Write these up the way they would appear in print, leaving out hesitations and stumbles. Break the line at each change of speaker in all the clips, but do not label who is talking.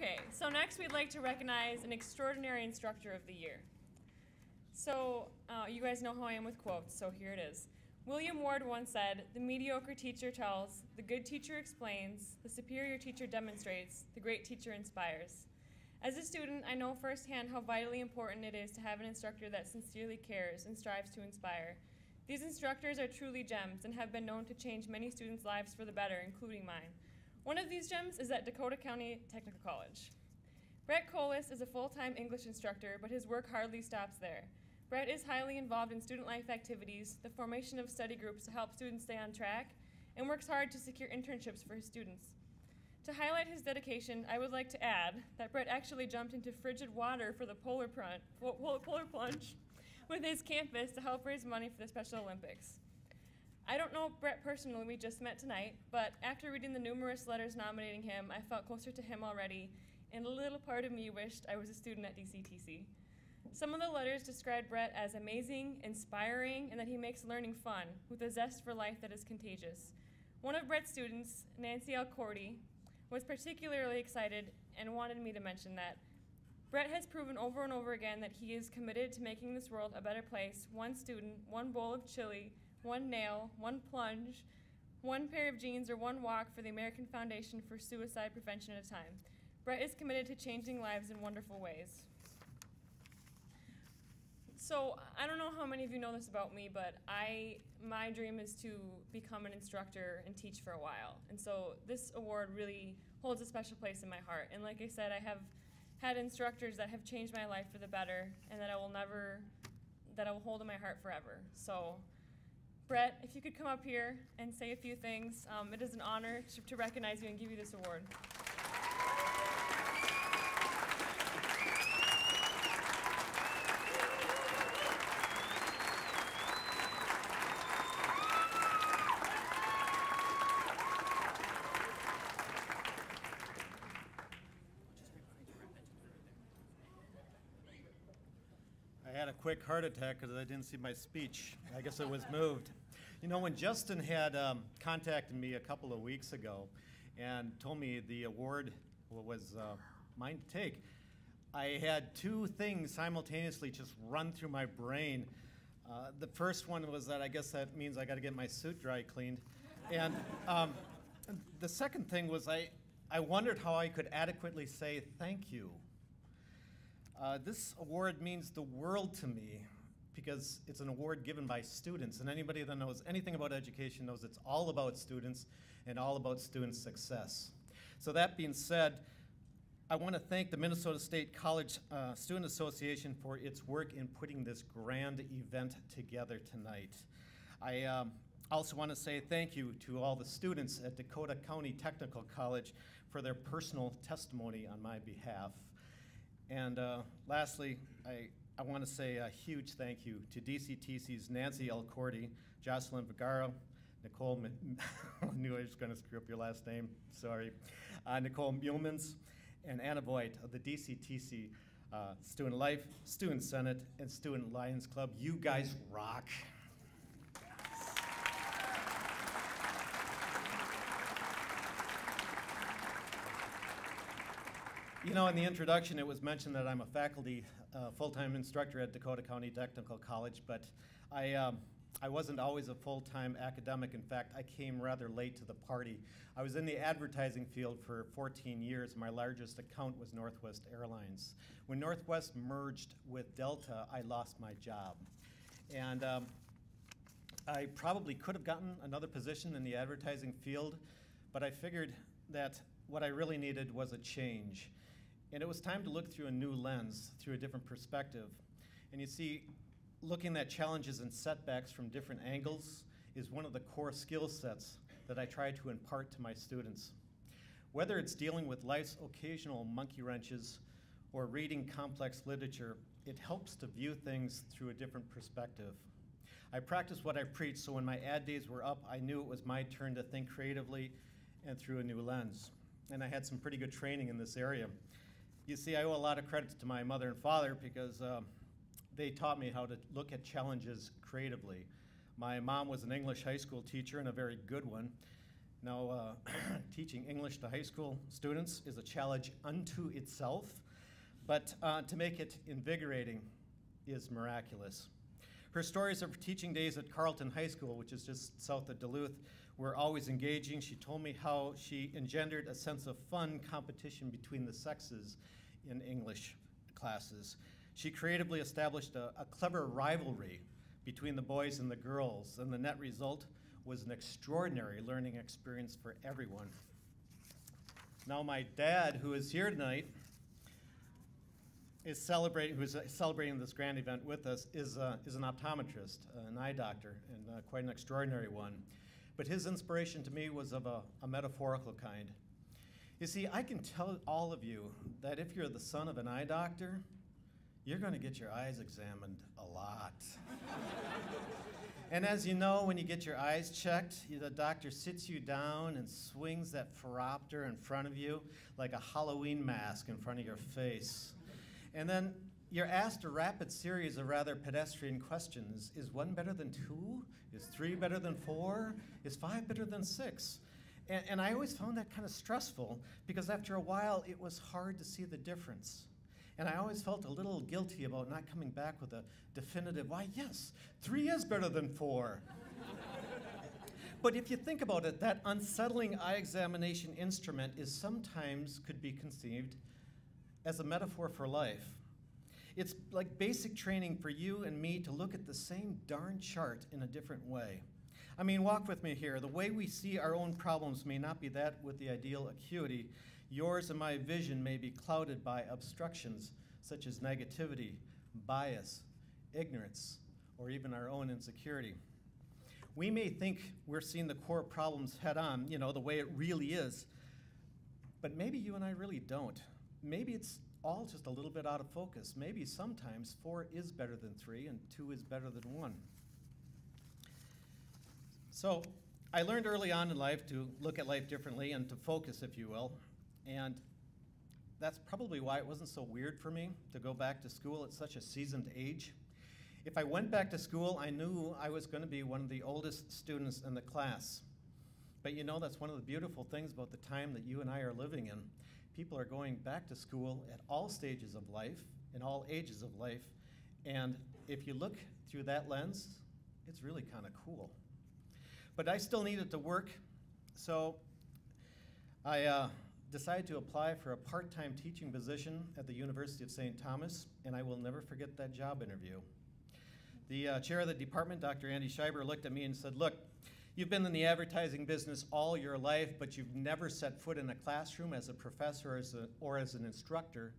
Okay, so next we'd like to recognize an extraordinary instructor of the year. So you guys know how I am with quotes, so here it is. William Ward once said, "The mediocre teacher tells, the good teacher explains, the superior teacher demonstrates, the great teacher inspires." As a student, I know firsthand how vitally important it is to have an instructor that sincerely cares and strives to inspire. These instructors are truly gems and have been known to change many students' lives for the better, including mine. One of these gems is at Dakota County Technical College. Brett Kolles is a full-time English instructor, but his work hardly stops there. Brett is highly involved in student life activities, the formation of study groups to help students stay on track, and works hard to secure internships for his students. To highlight his dedication, I would like to add that Brett actually jumped into frigid water for the polar plunge with his campus to help raise money for the Special Olympics. I don't know Brett personally, we just met tonight, but after reading the numerous letters nominating him, I felt closer to him already, and a little part of me wished I was a student at DCTC. Some of the letters described Brett as amazing, inspiring, and that he makes learning fun, with a zest for life that is contagious. One of Brett's students, Nancy Alcordy, was particularly excited and wanted me to mention that Brett has proven over and over again that he is committed to making this world a better place, one student, one bowl of chili, one nail, one plunge, one pair of jeans, or one walk for the American Foundation for Suicide Prevention at a time. Brett is committed to changing lives in wonderful ways. So I don't know how many of you know this about me, but my dream is to become an instructor and teach for a while. And so this award really holds a special place in my heart. And like I said, I have had instructors that have changed my life for the better and that I will hold in my heart forever. So Brett, if you could come up here and say a few things, it is an honor to recognize you and give you this award.
I had a quick heart attack because I didn't see my speech. I guess it was moved. You know, when Justin had contacted me a couple of weeks ago and told me the award was mine to take, I had two things simultaneously just run through my brain. The first one was that I guess that means I got to get my suit dry cleaned. And the second thing was I wondered how I could adequately say thank you. This award means the world to me because it's an award given by students, and anybody that knows anything about education knows it's all about students and all about student success. So that being said, I want to thank the Minnesota State College Student Association for its work in putting this grand event together tonight. I also want to say thank you to all the students at Dakota County Technical College for their personal testimony on my behalf. And lastly, I want to say a huge thank you to DCTC's Nancy Alcordy, Jocelyn Vergara, Nicole, I knew I was going to screw up your last name, sorry, Nicole Muhlmans, and Anna Voigt of the DCTC Student Life, Student Senate, and Student Lions Club. You guys rock. You know, in the introduction, it was mentioned that I'm a faculty full-time instructor at Dakota County Technical College, but I wasn't always a full-time academic. In fact, I came rather late to the party. I was in the advertising field for 14 years. My largest account was Northwest Airlines. When Northwest merged with Delta, I lost my job. And I probably could have gotten another position in the advertising field, but I figured that what I really needed was a change. And it was time to look through a new lens, through a different perspective. And you see, looking at challenges and setbacks from different angles is one of the core skill sets that I try to impart to my students. Whether it's dealing with life's occasional monkey wrenches or reading complex literature, it helps to view things through a different perspective. I practice what I preach, so when my ad days were up, I knew it was my turn to think creatively and through a new lens. And I had some pretty good training in this area. You see, I owe a lot of credit to my mother and father because they taught me how to look at challenges creatively. My mom was an English high school teacher and a very good one. Now, teaching English to high school students is a challenge unto itself, but to make it invigorating is miraculous. Her stories of her teaching days at Carleton High School, which is just south of Duluth, were always engaging. She told me how she engendered a sense of fun competition between the sexes in English classes. She creatively established a clever rivalry between the boys and the girls, and the net result was an extraordinary learning experience for everyone. Now, my dad, who is here tonight, who's celebrating this grand event with us, is an optometrist, an eye doctor, and quite an extraordinary one. But his inspiration to me was of a metaphorical kind. You see, I can tell all of you that if you're the son of an eye doctor, you're going to get your eyes examined a lot. And as you know, when you get your eyes checked, the doctor sits you down and swings that phoropter in front of you like a Halloween mask in front of your face. And then you're asked a rapid series of rather pedestrian questions. Is 1 better than 2? Is 3 better than 4? Is 5 better than 6? And I always found that kind of stressful because after a while it was hard to see the difference. And I always felt a little guilty about not coming back with a definitive, why yes, 3 is better than 4. But if you think about it, that unsettling eye examination instrument sometimes could be conceived as a metaphor for life. It's like basic training for you and me to look at the same darn chart in a different way. I mean, walk with me here. The way we see our own problems may not be that with the ideal acuity. Yours and my vision may be clouded by obstructions such as negativity, bias, ignorance, or even our own insecurity. We may think we're seeing the core problems head on, the way it really is, but maybe you and I really don't. Maybe it's all just a little bit out of focus. Maybe sometimes 4 is better than 3 and 2 is better than 1. So I learned early on in life to look at life differently and to focus, if you will. And that's probably why it wasn't so weird for me to go back to school at such a seasoned age. If I went back to school, I knew I was going to be one of the oldest students in the class. But that's one of the beautiful things about the time that you and I are living in. People are going back to school at all stages of life, in all ages of life. And if you look through that lens, it's really kind of cool. But I still needed to work, so I decided to apply for a part-time teaching position at the University of St. Thomas, and I will never forget that job interview. The chair of the department, Dr. Andy Schreiber, looked at me and said, "Look, you've been in the advertising business all your life, but you've never set foot in a classroom as a professor or as an instructor.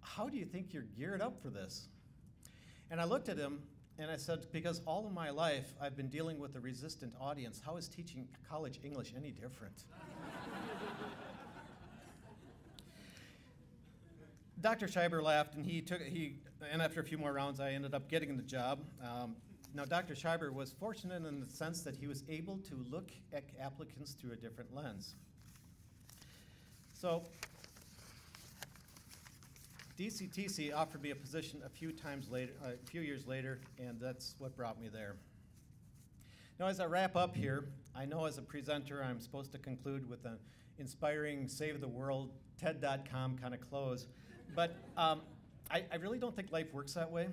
How do you think you're geared up for this?" And I looked at him and I said, "Because all of my life I've been dealing with a resistant audience. How is teaching college English any different?" Dr. Schreiber laughed, and after a few more rounds, I ended up getting the job. Now, Dr. Schreiber was fortunate in the sense that he was able to look at applicants through a different lens. So, DCTC offered me a position a few years later, and that's what brought me there. Now, as I wrap up here, I know as a presenter I'm supposed to conclude with an inspiring, save the world, TED.com kind of close, but I really don't think life works that way.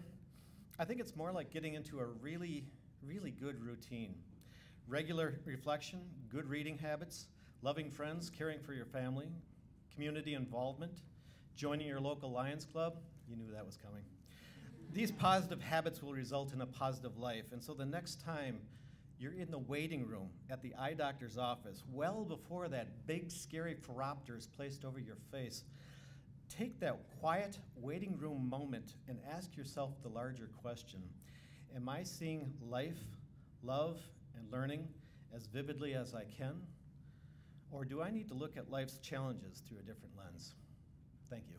I think it's more like getting into a really, really good routine. Regular reflection, good reading habits, loving friends, caring for your family, community involvement, joining your local Lions Club. You knew that was coming. These positive habits will result in a positive life. And so the next time you're in the waiting room at the eye doctor's office, well before that big scary phoropter is placed over your face, take that quiet waiting room moment and ask yourself the larger question: am I seeing life, love, and learning as vividly as I can? Or do I need to look at life's challenges through a different lens? Thank you.